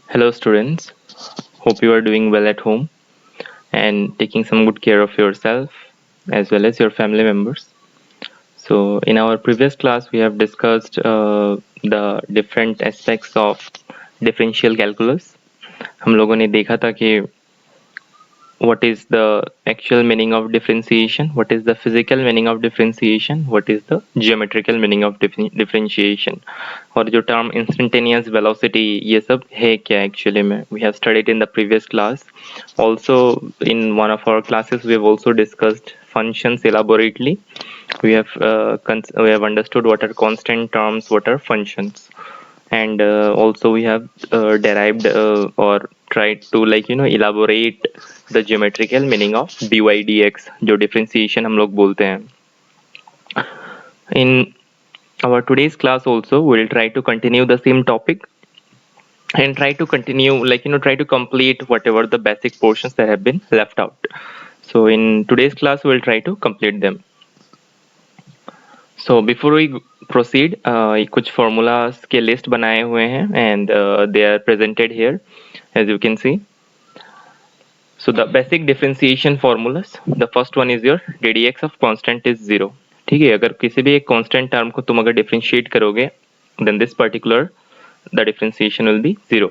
Hello, students. Hope you are doing well at home and taking some good care of yourself as well as your family members. So, in our previous class, we have discussed the different aspects of differential calculus. हम लोगों ने देखा था कि what is the actual meaning of differentiation, what is the physical meaning of differentiation, what is the geometrical meaning of differentiation, और जो term instantaneous velocity ये सब है क्या actually में. We have studied in the previous class. Also in one of our classes we have also discussed functions elaborately. We have understood what are constant terms, what are functions, and also we have derived or tried to elaborate the geometrical meaning of dy dx जो differentiation हम लोग बोलते हैं. In our today's class also we will try to continue the same topic and try to continue try to complete whatever the basic portions that have been left out. So in today's class we will try to complete them. So before we proceed, कुछ formulas के list बनाए हुए हैं and they are presented here as you can see. So the basic differentiation formulas, the first one is your ddx of constant is 0. ठीक है, अगर किसी भी एक constant term को तुम अगर differentiate करोगे then this particular the differentiation will be 0.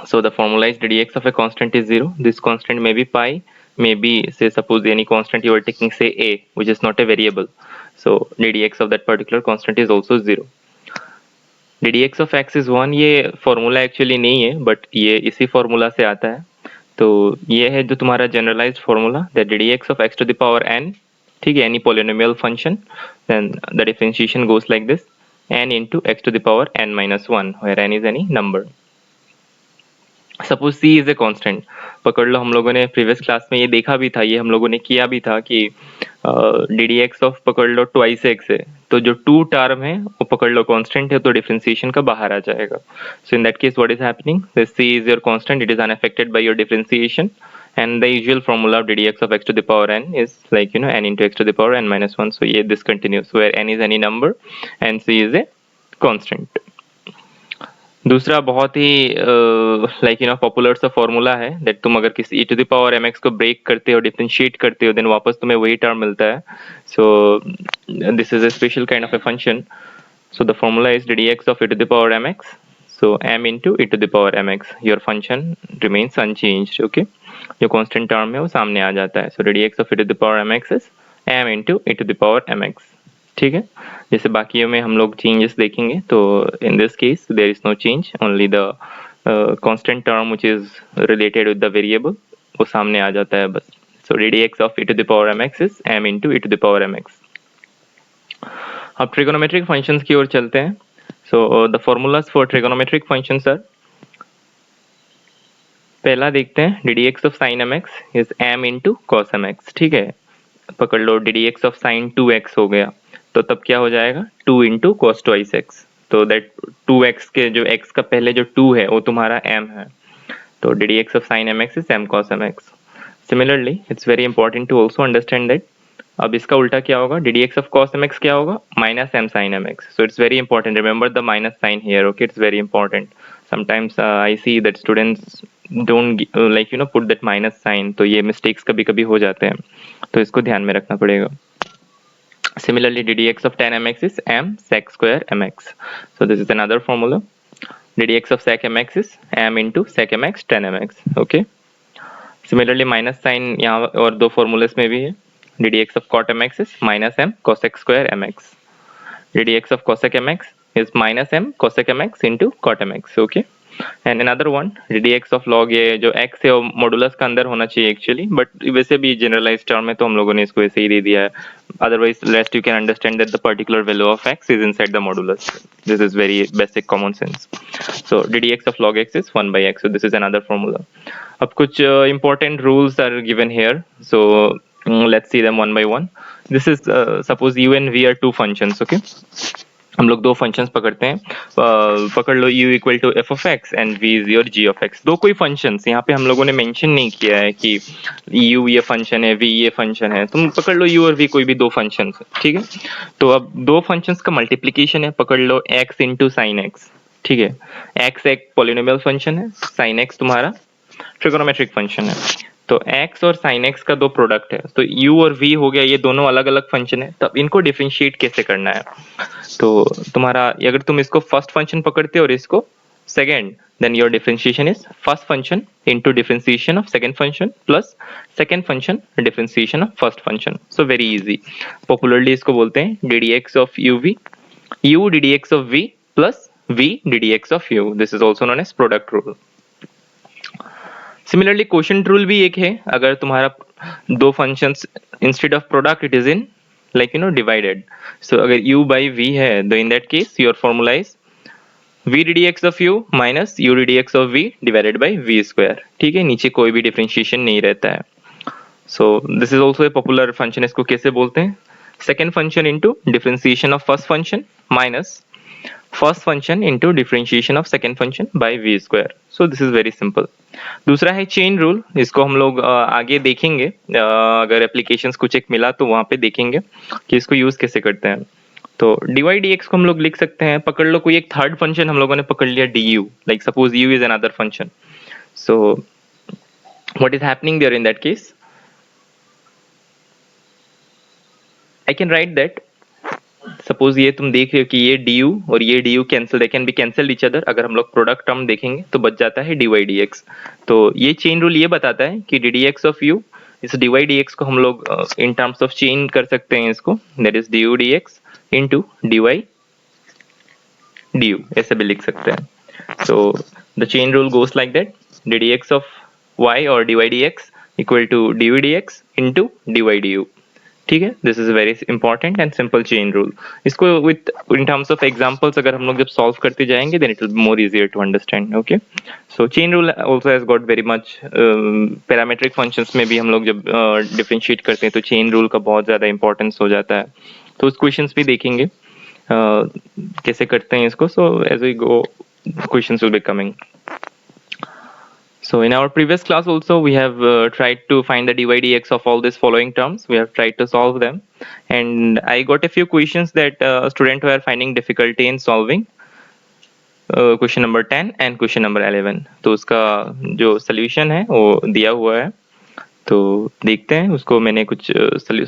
So the formula is ddx of a constant is 0. This constant may be pi, maybe say suppose any constant you are taking say a which is not a variable. So ddx of that particular constant is also 0. ddx of x is 1 ये formula actually नहीं है but ये इसी formula से आता है. तो ये है जो तुम्हारा generalised formula that ddx of x to the power n. ठीक है, any polynomial function then the differentiation goes like this n into x to the power n minus 1 where n is any number. Suppose c is a constant. पकड़ लो, हम लोगों ने previous class में ये देखा भी था, ये हम लोगों ने किया भी था कि ddx ऑफ पकड़ लो ट्वाइस x है, तो जो टू टर्म है वो पकड़ लो कांस्टेंट है तो डिफरेंशिएशन का बाहर आ जाएगा. So in that case what is happening, this c is your constant, it is unaffected by your differentiation and the usual formula of ddx of x to the power n is n into x to the power n minus 1. So ये this continues where n is any number and c is a constant. दूसरा बहुत ही popular सा formula है that तुम अगर किसी e to the power mx को ब्रेक करते हो, डिफरेंशिएट करते हो, देन वापस तुम्हें वही टर्म मिलता है. So this is a special kind of a function. So the formula is ddx of e to the power mx. So m into e to the power mx. Your function remains unchanged. Okay, जो constant term है वो सामने आ जाता है. So ddx of e to the power mx is m into e to the power mx. ठीक है, जैसे बाकियों में हम लोग चेंजेस देखेंगे तो in this case there is no change, only the constant term which is related with the variable वो सामने आ जाता है बस. So ddx of e to the power mx is m into e to the power mx. अब trigonometric functions की ओर चलते हैं. So the formulas for trigonometric functions are, पहला देखते हैं ddx of sin mx is m into cos mx. ठीक है, पकड़ लो ddx ऑफ sin 2x हो गया तो तब क्या हो जाएगा 2 into cos twice x. तो दैट 2x के जो x का पहले जो 2 है वो तुम्हारा m है, तो ddx of sin mx is m cos mx. Similarly, it's very important to also understand that अब इसका उल्टा क्या होगा, ddx of cos mx क्या होगा minus m sin mx. So it's very important, remember the minus sign here. Okay, it's very important. Sometimes I see that students don't put that minus sign, तो ये mistakes कभी कभी हो जाते हैं, तो इसको ध्यान में रखना पड़ेगा. Similarly, ddx of tan mx is m sec square mx. So this is another formula. ddx of sec mx is m into sec mx tan mx. Okay. Similarly, minus sign यहाँ और दो formulas में भी है. ddx of cot mx is minus m cosec square mx. ddx of cosec mx is minus m cosec mx into cot mx. Okay. And another one ddx of log, ये जो x है वो modulus का अंदर होना चाहिए actually, but वैसे भी जनरलाइज टर्म है तो हम लोगों ने इसको ऐसे ही दे दिया है. Otherwise rest you can understand that the particular value of x is inside the modulus. This is very basic common sense. So ddx of log x is 1 by x. So this is another formula. अब कुछ important rules are given here, so let's see them one by one. This is suppose u and v are two functions. Okay, हम लोग दो functions पकड़ते हैं. पकड़ लो u equal to f of x and v is your g of x. दो कोई functions, यहाँ पे हम लोगों ने मेंशन नहीं किया है कि u ये फंक्शन है v ये फंक्शन है. तुम पकड़ लो u और v कोई भी दो फंक्शंस. ठीक है, तो अब दो फंक्शंस का मल्टीप्लीकेशन है, पकड़ लो x इंटू साइन एक्स. ठीक है। x एक पॉलिनोमियल फंक्शन है, sin x तुम्हारा ट्रिगोनोमेट्रिक फंक्शन है। तो x और sin x का दो प्रोडक्ट है, तो u और v हो गया, ये दोनों अलग अलग फंक्शन है। तब इनको डिफरेंशिएट कैसे करना है, तो तुम्हारा अगर तुम इसको फर्स्ट फंक्शन पकड़ते हो और इसको second, then your differentiation is first function into differentiation of second function plus second function differentiation of first function. So very easy. Popularly इसको बोलते हैं ddx of uv, u ddx of v plus v ddx of u. This is also known as product rule. Similarly quotient rule भी एक है, अगर तुम्हारा दो functions instead of product it is in like divided. So अगर u by v है, तो in that case your formula is v ddx of u minus u ddx of v divided by v square. ठीक है, नीचे कोई भी differentiation नहीं रहता है। So this is also a popular function. इसको कैसे बोलते हैं, second function into differentiation of first function minus first function into differentiation of second function by v square. So this is very simple. दूसरा है chain rule, इसको हम लोग आगे देखेंगे, अगर एप्लीकेशंस कुछ एक मिला तो वहां पे देखेंगे कि इसको यूज कैसे करते हैं। तो dy dx को हम लोग लिख सकते हैं, पकड़ लो कोई एक थर्ड फंक्शन हम लोगों ने पकड़ लिया du, like suppose u is another function. So what is happening there in that case, I can write that, suppose ये तुम देख रहे हो कि ये du और ये du cancel, they can be cancel each other. अगर हम लोग प्रोडक्ट टर्म देखेंगे तो बच जाता है dy dx। तो ये चेन रूल ये बताता है कि ddx ऑफ u, इस dy dx को हम लोग इन टर्म्स ऑफ चेन कर सकते हैं इसको, that is du dx into dy du, ऐसे भी लिख सकते हैं। so the chain rule goes like that, ddx of y or dy dx equal to du dx into dy du। ठीक है, this is very important and simple chain rule. इसको with in terms of examples अगर हम लोग जब solve करते जाएंगे then it will be more easier to understand. Okay, so chain rule also has got very much, parametric functions में भी हम लोग जब डिफरेंशिएट करते हैं तो चेन रूल का बहुत ज्यादा इंपॉर्टेंस हो जाता है। तो उस क्वेश्चंस भी देखेंगे कैसे करते हैं इसको। So as we go questions will be coming. So in our previous class also we have tried to find the dy dx of all these following terms. We have tried to solve them and I got a few questions that students were finding difficulty in solving. Question number 10 and question number 11. तो उसका जो solution है वो दिया हुआ है, तो देखते हैं उसको। मैंने कुछ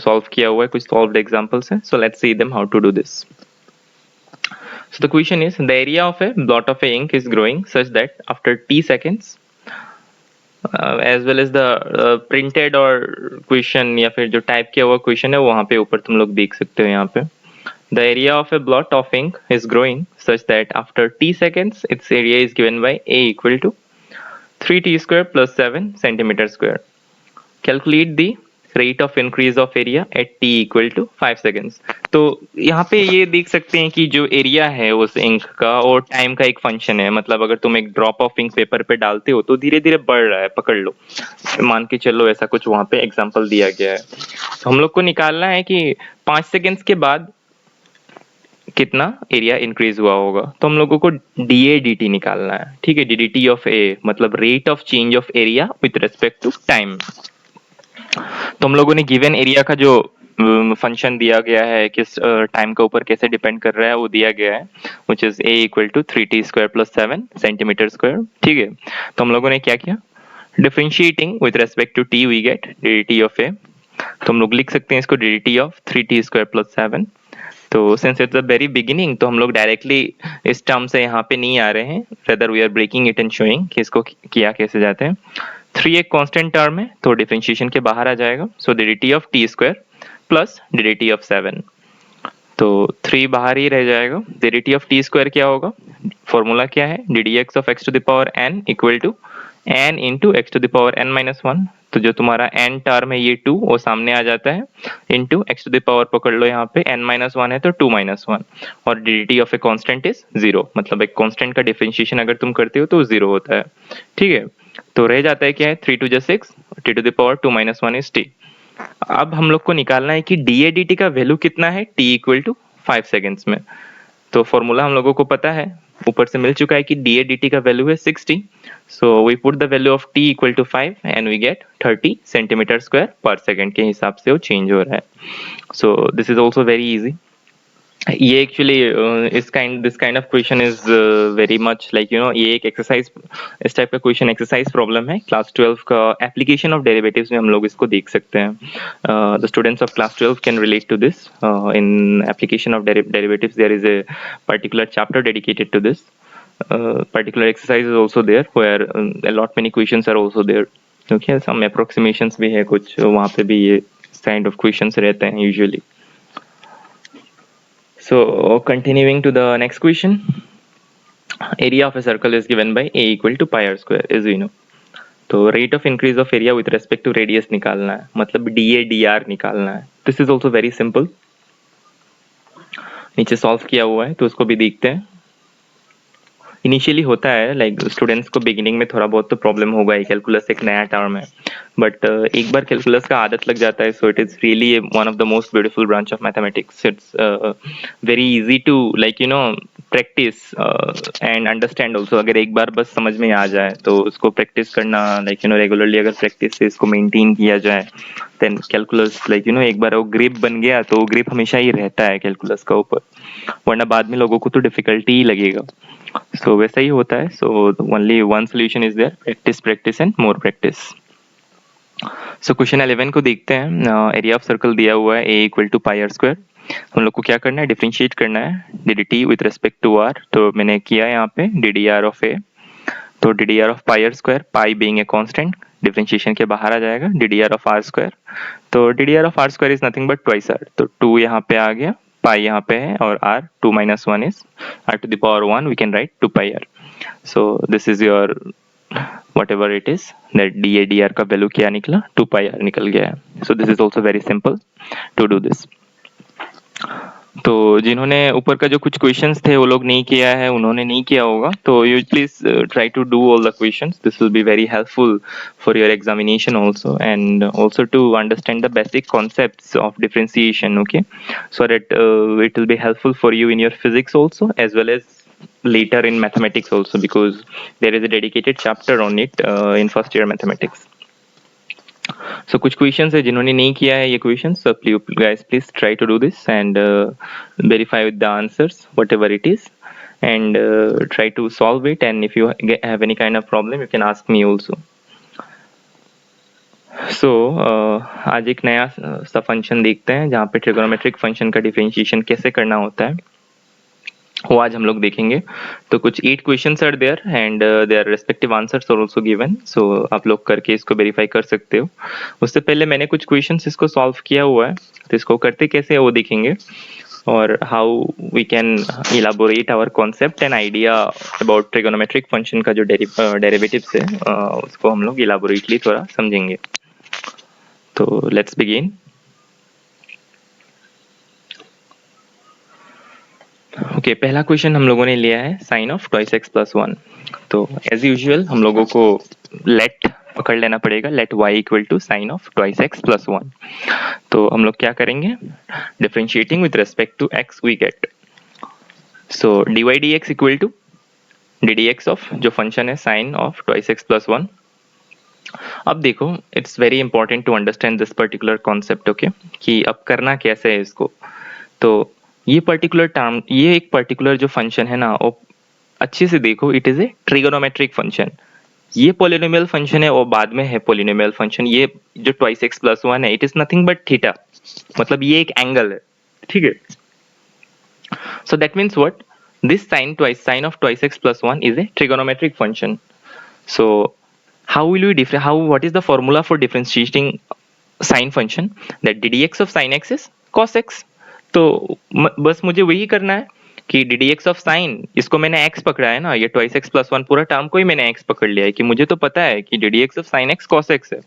solve किया हुआ है, कुछ solved examples हैं. So let's see them how to do this. So the question is, the area of a blot of ink is growing such that after t seconds, as well as the printed or question या फिर जो type किया हुआ question है वहाँ पे ऊपर तुम लोग देख सकते हो यहाँ पे। The area of a blot of ink is growing such that after t seconds, its area is given by a equal to 3t square plus 7 centimeter square. Calculate the rate of increase of area at t equal to 5 seconds. तो यहाँ पे ये देख सकते हैं कि जो area है उस इंक का और टाइम का एक फंक्शन है। मतलब अगर तुम एक ड्रॉप ऑफ इंक पेपर पे डालते हो तो धीरे धीरे बढ़ रहा है, पकड़ लो, मान के चलो ऐसा कुछ वहाँ पे एग्जांपल दिया गया है। तो हम लोग को निकालना है कि 5 सेकेंड्स के बाद कितना एरिया इंक्रीज हुआ होगा। तो हम लोगों को डी डी टी निकालना है। ठीक है, d d t of a मतलब rate of change of area with respect to time. तो हम लोगों ने गिवन एरिया का जो फंक्शन दिया गया है किस टाइम के ऊपर कैसे डिपेंड कर रहा है वो दिया गया है, which is a equal to 3t square plus 7 centimetre square. ठीक है, तो हम लोगों ने क्या किया, differentiating with respect to t we get dt of a। तो हम लोग लिख सकते हैं इसको dt of 3t square plus 7। तो since it's the very beginning तो हम लोग डायरेक्टली इस टर्म से यहाँ पे नहीं आ रहे हैं, rather we are breaking it and showing कि इसको किया कैसे जाते हैं। 3 एक कांस्टेंट टर्म है तो डिफरेंशिएशन के बाहर आ जाएगा। सो dt of t square plus dt of 7, तो 3 बाहर ही रह जाएगा। dt ऑफ t स्क्वायर क्या होगा, फॉर्मूला क्या है, ddx of x to the power n equal to n into x to the power n minus 1। तो जो तुम्हारा n टर्म है ये 2 वो सामने आ जाता है, into x to the power पकड़ लो यहाँ पे n माइनस 1 है तो 2 माइनस 1, और dt of A constant is 0। मतलब एक कांस्टेंट का डिफरेंशिएशन अगर तुम करते हो तो 0 होता है। ठीक है, तो रह जाता है क्या है, 3 2 6, t to the power 2 minus 1 is t। अब हम लोग को निकालना है कि डी ए डी टी का वैल्यू कितना है t इक्वल टू 5 सेकेंड्स में। तो फॉर्मूला हम लोगों को पता है, ऊपर से मिल चुका है कि डी ए डी टी का वैल्यू है 60। So we put the value of t equal to 5 and we get 30 centimetre square पर सेकेंड के हिसाब से वो चेंज हो रहा है। So this is also very easy. ये actually this kind of question is very much like ये एक एक्सरसाइज, इस टाइप का क्वेश्चन एक्सरसाइज प्रॉब्लम है क्लास 12 का। एप्लीकेशन ऑफ डेरिवेटिव्स में हम लोग इसको देख सकते हैं। The students of class 12 can relate to this. In application of derivatives there is a particular chapter dedicated to this. Particular exercise is also there where a lot many questions are also there. Okay, some approximations भी है कुछ वहाँ पे भी ये kind of questions रहते हैं usually. So continuing to the next question, area of a circle is given by a equal to pi r square, as we know. तो rate of increase of area with respect to radius निकालना है, मतलब dA dr निकालना है. This is also very simple. नीचे solve किया हुआ है तो उसको भी देखते हैं। इनिशियली होता है लाइक स्टूडेंट्स को बिगिनिंग में थोड़ा बहुत तो प्रॉब्लम होगा ही, कैलकुलस एक नया टर्म है, बट एक बार कैलकुलस का आदत लग जाता है so it is really one of the most beautiful branch of mathematics. It's very easy to like practice and understand also. अगर एक बार बस समझ में आ जाए तो उसको प्रैक्टिस करना लाइक रेगुलरली अगर प्रैक्टिस से इसको मेंटेन किया जाए देन कैलकुलस लाइक एक बार वो ग्रिप बन गया तो ग्रिप हमेशा ही रहता है कैलकुलस का ऊपर, वरना बाद में लोगों को तो डिफिकल्टी ही लगेगा। सो वैसा ही होता है। So only one solution is there, practice practice and more practice. So question 11 को देखते हैं। एरिया ऑफ सर्कल दिया हुआ है a equal to pi r square. हम लोग को क्या करना है, डिफरेंशिएट करना है dt with respect to r। तो मैंने किया यहाँ पे ddr ऑफ a, तो ddr of pi r square, pi being a constant, differentiation के बाहर आ जाएगा ddr ऑफ r स्क्वायर। तो ddr of r square is nothing but twice r, तो 2 यहाँ पे आ गया, पाई यहाँ पे है और r 2 minus 1 is r to the power 1, we can write 2 pi r. So this is your whatever it is that dA dr का value क्या निकला, 2 pi r निकल गया है। So this is also very simple to do this. तो जिन्होंने ऊपर का जो कुछ क्वेश्चंस थे वो लोग नहीं किया है, उन्होंने नहीं किया होगा, तो you please try to do all the questions. This will be very helpful for your examination also, and also to understand the basic concepts of differentiation, okay, so that it will be helpful for you in your physics also as well as later in mathematics also, because there is a dedicated chapter on it in first year mathematics. So कुछ questions है जिन्होंने नहीं किया है ये questions, so guys please try to do this and verify with the answers whatever it is, and try to solve it, and if you have any kind of problem you can ask me also. So आज एक नया सा function देखते हैं जहाँ पे trigonometric function का differentiation कैसे करना होता है, वो आज हम लोग देखेंगे। तो कुछ 8 questions are there and their respective answers are also given, so आप लोग करके इसको वेरीफाई कर सकते हो। उससे पहले मैंने कुछ क्वेश्चंस इसको सॉल्व किया हुआ है, तो इसको करते कैसे है वो देखेंगे, और how we can elaborate our concept and idea about trigonometric function का जो डेरिवेटिव्स है उसको हम लोग इलाबोरेटली थोड़ा समझेंगे। तो लेट्स बिगिन। ओके, पहला क्वेश्चन हम लोगों ने लिया है sine of twice x plus 1। तो एज यूजुअल हम लोगों को लेट पकड़ लेना पड़ेगा, let y equal to sine of twice x plus 1। तो हम लोग क्या करेंगे, differentiating with respect to x we get, so dy dx equal to ddx of जो फंक्शन है sine of twice x plus 1। अब देखो, it's very important to understand this particular concept, okay, कि अब करना कैसे है इसको। तो ये पर्टिकुलर टर्म, ये एक पर्टिकुलर जो फंक्शन है ना, वो अच्छे से देखो, it is a trigonometric function. ये पोलिनोमियल फंक्शन है और बाद में है पोलिनोमियल फंक्शन। ये जो ट्वाइस एक्स प्लस 1 है, it is nothing but theta, मतलब ये एक एंगल है, ठीक है। So that means what, this sine of twice x plus 1 is a trigonometric function. So how will we differ, how, what is the formula for differentiating sine function, that ddx of sin x is cos x। तो बस मुझे वही करना है कि ddx of sin, इसको मैंने x पकड़ा है ना, ये ट्वाइस एक्स प्लस 1 पूरा टर्म को ही मैंने x पकड़ लिया है, कि मुझे तो पता है कि ddx of sin x cos x है,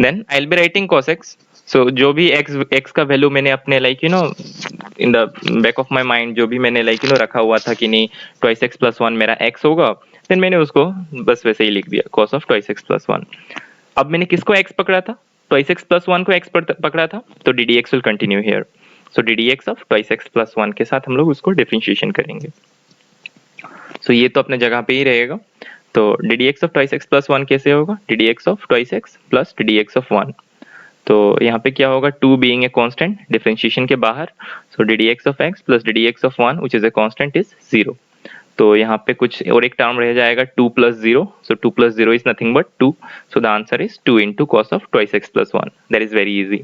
then I will be writing cos x। So जो भी x का वैल्यू मैंने अपने like in the back of my mind, जो भी मैंने लाइक रखा हुआ था कि नहीं ट्वाइस एक्स प्लस 1 मेरा x होगा, देन मैंने उसको बस वैसे ही लिख दिया, cos of twice x plus 1। अब मैंने किसको x पकड़ा था, ट्वाइस एक्स प्लस 1 को x पकड़ा था, तो ddx will continue here. So ddx of twice x plus 1 के साथ हम लोग उसको डिफरेंशिएशन करेंगे। सो ये तो अपने जगह पे ही रहेगा। तो ddx of twice x plus 1 कैसे होगा, ddx of twice x plus ddx of 1। तो यहाँ पे क्या होगा, 2 बीइंग ए कांस्टेंट डिफरेंशिएशन के बाहर, so d d x of x plus d d x of 1 which is a constant is 0। तो यहाँ पे कुछ और एक टर्म रह जाएगा 2 plus 0, so 2 plus 0 is nothing but 2, so the answer is 2 into cos of twice x plus 1। That is very easy.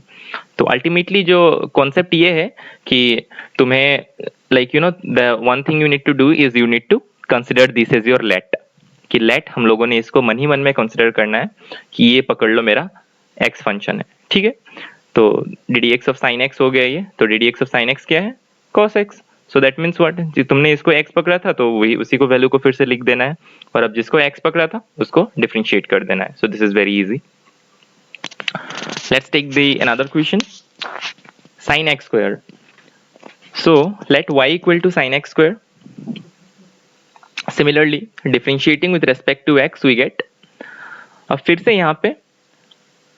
तो ultimately जो कॉन्सेप्ट ये है कि तुम्हें like you know the one thing you need to do is you need to consider this as your let, कि let हम लोगों ने इसको मन ही मन में कंसिडर करना है कि ये पकड़ लो मेरा एक्स फंक्शन है, ठीक है। तो d d x of sine x हो गया ये, तो d d x of sine x क्या है, cos x. So that means what, जी तुमने इसको x पकड़ा था तो वही उसी को वैल्यू को फिर से लिख देना है, और अब जिसको x पकड़ा था उसको डिफरेंशिएट कर देना है। So this is very easy. Let's take the another question, sin x square. So let y equal to sin x square. Similarly, differentiating with respect to x we get, अब फिर से यहाँ पे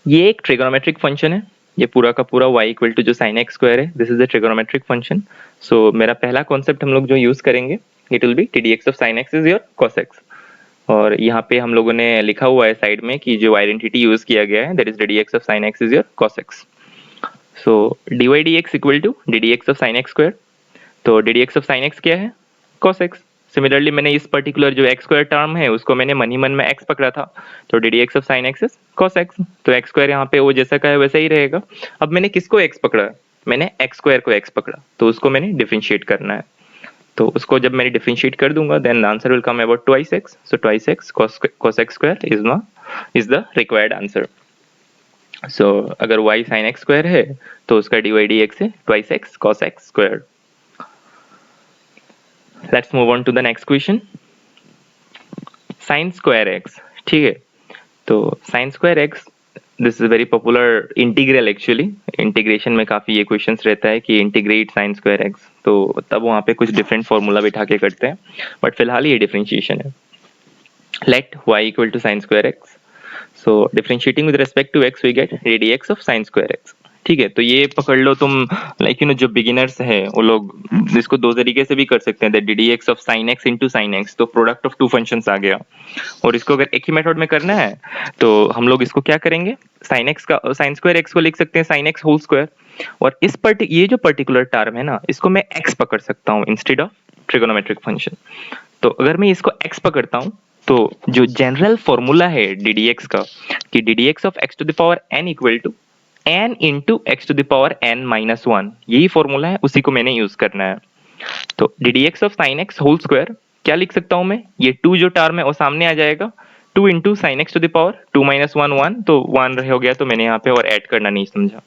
ये एक ट्रिगोनोमेट्रिक फंक्शन है, ये पूरा का पूरा y इक्वल टू जो sin x स्क्वायर है, this is a trigonometric function. So मेरा पहला कॉन्सेप्ट हम लोग जो यूज करेंगे, it will be t d x of sine x is your cos x। और यहाँ पे हम लोगों ने लिखा हुआ है साइड में कि जो आइडेंटिटी यूज किया गया है that is d d x of sine x is your cos x। So d y d x equal to d d x of sine x square. तो d d x of sine x क्या है, cos x। Similarly मैंने इस particular जो x square term है उसको मैंने मन ही मन में x पकड़ा था, तो d d x of sine x is cos x। तो एक्स स्क्वायर यहाँ पे वो जैसा का है वैसा ही रहेगा। अब मैंने किसको x पकड़ा, मैंने एक्स स्क्वायर को x पकड़ा, तो उसको मैंने डिफरेंशिएट करना है। तो उसको जब मैंने डिफरेंशिएट कर दूंगा then the answer will come about twice x. So twice x cos x square is the required answer. So अगर y sin x स्क्वायर है तो उसका डी वाई डी एक्स है twice x cos x square. Let's move on to the next question. Sin square x, ठीक है। तो sin square x, this is very popular integral actually. Integration में काफी ये क्वेश्चंस रहता है कि इंटीग्रेट sin square x, तो तब वहाँ पे कुछ डिफरेंट फॉर्मूला बिठा के करते हैं, बट फिलहाल ये डिफरेंशिएशन है। Let y equal to sin square x. So differentiating with respect to x we get d dx of sin square x, ठीक है। तो ये पकड़ लो तुम, लाइक यू नो जो बिगिनर्स है वो लोग इसको दो तरीके से भी कर सकते हैं, D d x of sine x into sine x, तो प्रोडक्ट ऑफ टू फंक्शंस आ गया। और इसको अगर एक ही मेथड में करना है तो हम लोग इसको क्या करेंगे, साइन एक्स का साइन स्क्वायर एक्स को लिख सकते हैं साइन एक्स होल स्क्वायर, और इस ये जो पर्टिकुलर टर्म है ना इसको मैं एक्स पकड़ सकता हूँ इंस्टेड ऑफ ट्रिगोनोमेट्रिक फंक्शन। तो अगर मैं इसको एक्स पकड़ता हूँ तो जो जनरल फॉर्मूला है डी डी एक्स का, कि d d x of x to the power n equal to n into x to the power n minus 1, यही फॉर्मूला है, उसी को मैंने यूज करना है। तो d d x of sine x whole square क्या लिख सकता हूं मैं, ये 2 जो टर्म है वो सामने आ जाएगा, 2 into sine x to the power 2 minus 1 1, तो 1 हो गया, तो मैंने यहाँ पे और ऐड करना नहीं समझा।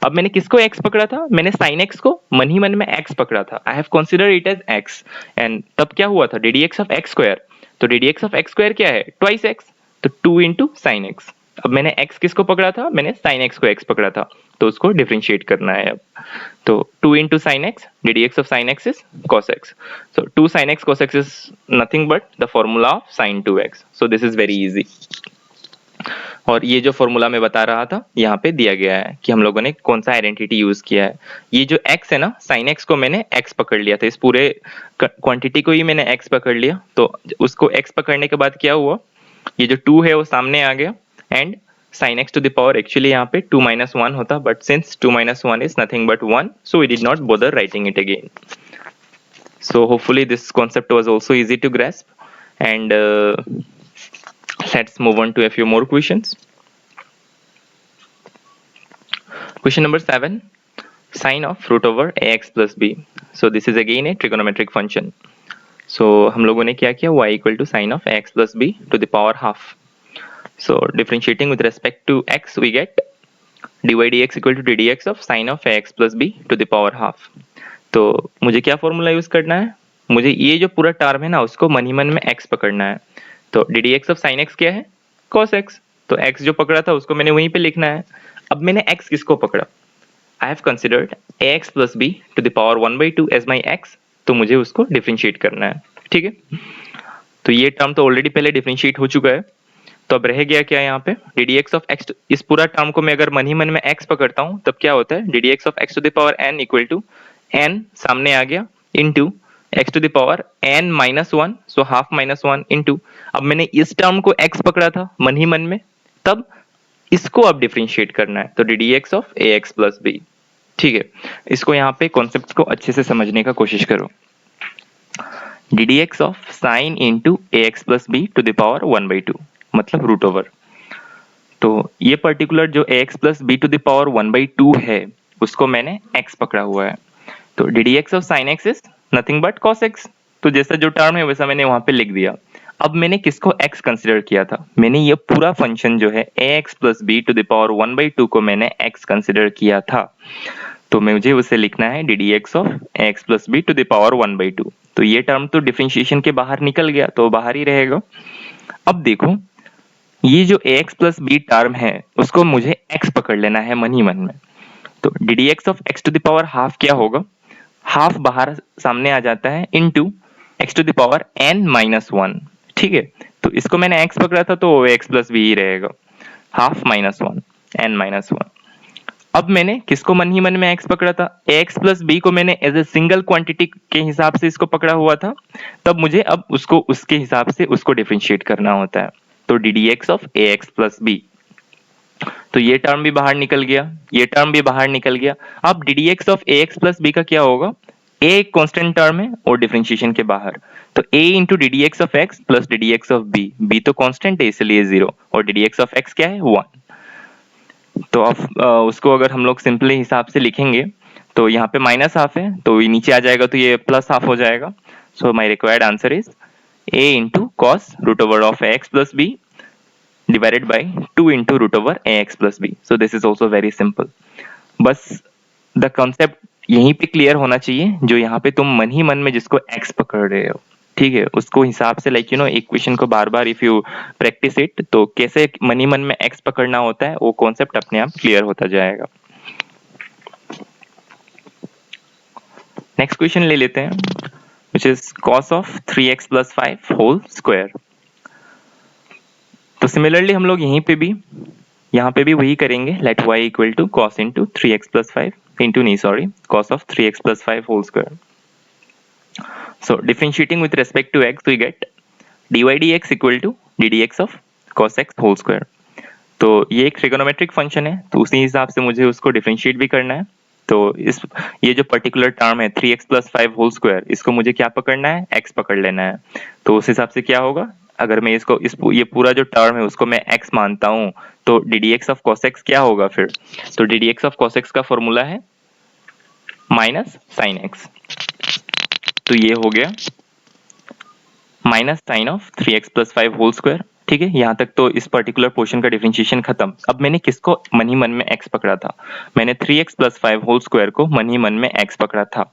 अब मैंने किसको x पकड़ा था, मैंने sin x को मन ही मन में x पकड़ा था, I have consider it as x, and तब क्या हुआ था d d x of x square, तो d d x of x square क्या है ट्वाइस x, तो 2 इंटू साइन एक्स। अब मैंने x किसको पकड़ा था, मैंने sin x को x पकड़ा था, तो उसको डिफरेंशिएट करना है अब। तो 2 into sine x D d x of sine x is cos x, so 2 sin x cos x is nothing but the formula of sin 2x, so this is very easy। और ये जो formula मैं बता रहा था यहाँ पे दिया गया है कि हम लोगों ने कौन सा आइडेंटिटी यूज किया है। ये जो x है ना, sin x को मैंने x पकड़ लिया था, इस पूरे क्वांटिटी को ही मैंने x पकड़ लिया, तो उसको x पकड़ने के बाद क्या हुआ, ये जो 2 है वो सामने आ गया, and sin x to the power actually यहाँ पे 2 minus 1 होता, but since 2 minus 1 is nothing but 1, so we did not bother writing it again। So hopefully this concept was also easy to grasp, and let's move on to a few more questions. Question number 7, sine of root over ax plus b. So this is again a trigonometric function. So हम लोगों ने क्या किया, y equal to sine of x plus b to the power half. So differentiating with respect to x we get dy dx equal to ddx of sine of ax plus b to the power half. तो मुझे क्या formula use करना है, मुझे ये जो पूरा term है ना उसको मन ही मन में x पकड़ना है। तो ddx of sin x क्या है cos x, तो x जो पकड़ा था उसको मैंने वहीं पे लिखना है। अब मैंने x किसको पकड़ा, I have considered ax plus b to the power 1/2 as my x, तो मुझे उसको डिफरेंशिएट करना है, ठीक है। तो ये टर्म तो ऑलरेडी पहले डिफरेंशिएट हो चुका है, तो अब रह गया क्या यहाँ पे D d x of x, इस पूरा टर्म को मैं अगर मन ही मन में x पकड़ता हूँ तब क्या होता है, d d x of x to the power n equal to n सामने आ गया into x to the power n minus 1, so half minus 1 into, अब मैंने इस टर्म को x पकड़ा था मन ही मन में, तब इसको अब डिफरेंशिएट करना है, तो ddx of ax plus b। ठीक है, इसको यहाँ पे कॉन्सेप्ट को अच्छे से समझने का कोशिश करो। ddx of sine into ax plus b to the power 1/2 मतलब रूट ओवर। तो ये पर्टिकुलर जो ax plus b to the power 1/2 है उसको मैंने x पकड़ा हुआ है। तो ddx of sign x is nothing but cos x। तो जैसा जो टर्म है वैसा मैंने वहां पे लिख दिया। अब मैंने किसको x कंसिडर किया था, मैंने ये पूरा फंक्शन जो है ax plus b to the power 1/2 को मैंने x कंसिडर किया था। तो मुझे उसे लिखना है ddx of ax plus b to the power 1/2। तो ये टर्म तो डिफरेंशिएशन के बाहर निकल गया, तो बाहर ही रहेगा। अब देखो ये जो ax प्लस b टर्म है उसको मुझे x पकड़ लेना है मन ही मन में। तो ddx of x to the power half क्या होगा, हाफ बाहर सामने आ जाता है into x to the power n minus 1। ठीक है, तो इसको मैंने x पकड़ा था तो x प्लस b ही रहेगा, हाफ माइनस 1 n माइनस 1। अब मैंने किसको मन ही मन में x पकड़ा था, ax प्लस b को मैंने एज ए सिंगल क्वांटिटी के हिसाब से इसको पकड़ा हुआ था, तब मुझे अब उसको उसके हिसाब से उसको डिफरेंशिएट करना होता है। तो ddx of ax plus b, तो ये टर्म भी बाहर निकल गया, ये टर्म भी बाहर निकल गया। अब ddx of ax plus b का क्या होगा, a एक कांस्टेंट टर्म है और डिफरेंशिएशन के बाहर, तो a into ddx of x plus ddx of b, b तो कांस्टेंट है इसलिए 0 और ddx ऑफ x क्या है 1। तो अब उसको अगर हम लोग सिंपली हिसाब से लिखेंगे तो यहाँ पे माइनस हाफ है तो ये नीचे आ जाएगा तो ये प्लस हाफ हो जाएगा। So my required answer is a into cos root over of ax plus b divided by 2 into root over ax plus b. So this is also very simple. बस द कंसेप्ट यहीं पे clear होना चाहिए, जो यहाँ पे तुम मन ही मन में जिसको x पकड़ रहे हो, ठीक है, उसको हिसाब से लाइक इक्वेशन को बार बार इफ यू प्रैक्टिस इट तो कैसे मन ही मन में x पकड़ना होता है वो कॉन्सेप्ट अपने आप क्लियर होता जाएगा। नेक्स्ट क्वेश्चन ले लेते हैं, which is cos of 3x plus 5 whole square। तो सिमिलरली हम लोग यहाँ पे भी वही करेंगे, लेट y equal to cos into 3x plus 5 into नहीं sorry cos of 3x plus 5 whole square। So differentiating with respect to x we get dy dx equal to ddx of cos x whole square। तो ये एक trigonometric function है तो उसी हिसाब से मुझे उसको डिफरेंशिएट भी करना है। तो इस ये जो पर्टिकुलर टर्म है 3x प्लस 5 होल स्क्वायर, इसको मुझे क्या पकड़ना है, x पकड़ लेना है। तो उस हिसाब से क्या होगा, अगर मैं इसको ये पूरा जो टर्म है उसको मैं x मानता हूँ तो ddx ऑफ cos x क्या होगा फिर, तो ddx ऑफ cos x का फॉर्मूला है माइनस साइन x। तो ये हो गया minus sine of 3x plus 5 whole square. ठीक है, यहाँ तक तो इस पर्टिकुलर पोर्शन का डिफरेंशिएशन खत्म। अब मैंने किसको मन ही मन में x पकड़ा था, मैंने 3x प्लस 5 होल स्क्वायर को मन ही मन में x पकड़ा था।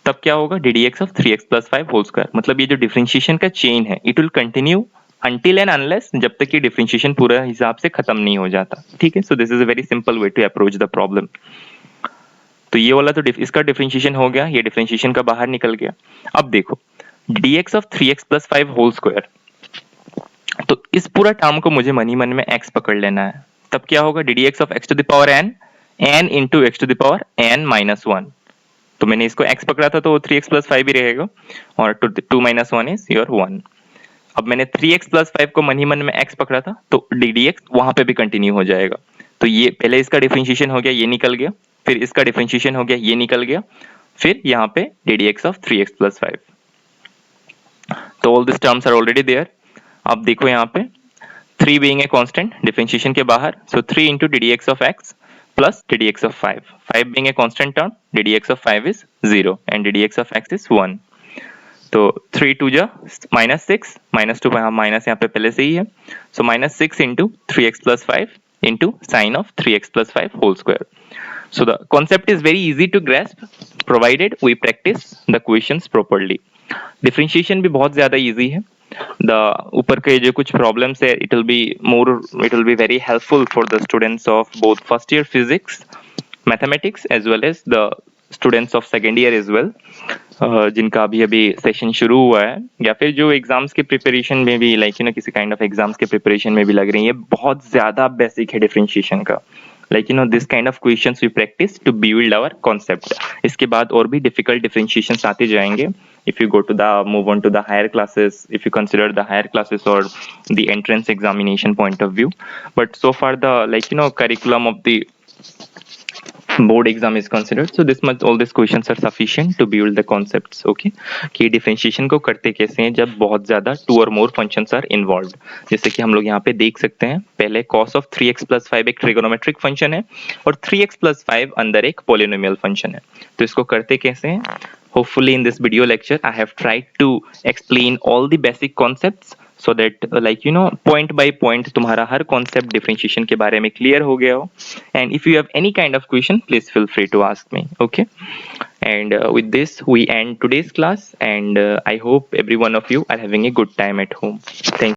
तब क्या होगा ddx of 3x plus 5 whole square, मतलब ये जो डिफरेंशिएशन का चेन है it will continue until and unless जब तक ये डिफरेंशिएशन पूरा हिसाब से खत्म नहीं हो जाता। ठीक है, so this is a very simple way to approach the problem. तो ये वाला तो इसका डिफरेंशिएशन हो गया, ये डिफरेंशिएशन का बाहर निकल गया। अब देखो dx of 3x plus 5 whole square, तो इस पूरा टर्म को मुझे मन ही मन में x पकड़ लेना है। तब क्या होगा ddx of x to the power n into x to the power n minus 1। तो मैंने इसको x पकड़ा था तो 3x प्लस 5 ही रहेगा और 2 माइनस 1 इज योर 1। अब मैंने 3x प्लस 5 को मन ही मन में x पकड़ा था तो ddx वहां पे भी कंटिन्यू हो जाएगा। तो ये पहले इसका डिफरेंशिएशन हो गया, ये निकल गया, फिर इसका डिफरेंशिएशन हो गया, ये निकल गया, फिर यहाँ पे ddx ऑफ 3x प्लस 5। तो all this terms are already there. अब देखो यहाँ पे 3 being a constant डिफरेंशिएशन के बाहर, so 3 into ddx of x plus ddx of 5, 5 being a constant term ddx of 5 is 0 and ddx of x is 1। तो 3 2 जा minus 6, minus 2 minus यहाँ पे पहले से ही है, so minus 6 into 3x plus 5 into sin of 3x plus 5 whole square। So the concept is very easy to grasp provided we practice the questions properly। Differentiation भी बहुत ज्यादा इजी है। The ऊपर के जो कुछ प्रॉब्लम्स है it will be very helpful for the students of both first year physics mathematics as well as the students of second year as well, जिनका अभी सेशन शुरू हुआ है या फिर जो एग्जाम्स के प्रिपरेशन में भी लाइक किसी काइंड ऑफ एग्जाम्स के प्रिपरेशन में भी लग रही है। बहुत ज्यादा बेसिक है डिफरेंशिएशन का, like this kind of questions we practice to build our concept. इसके बाद और भी difficult differentiations आते जाएंगे. If you go to the move on to the higher classes, if you consider the higher classes or the entrance examination point of view, but so far the curriculum of the board exam is considered, so this much all these questions are sufficient to build the concepts. Okay, कि differentiation को करते कैसे हैं जब बहुत ज़्यादा two or more functions are involved. जैसे कि हम लोग यहाँ पे देख सकते हैं, पहले cos of 3x plus 5 एक trigonometric function है और 3x plus 5 अंदर एक polynomial function है. तो इसको करते कैसे हैं? Hopefully in this video lecture I have tried to explain all the basic concepts so that point by point तुम्हारा हर concept differentiation के बारे में clear हो गया हो. And if you have any kind of question, please feel free to ask me. Okay, and with this we end today's class, and I hope every one of you are having a good time at home. Thank you.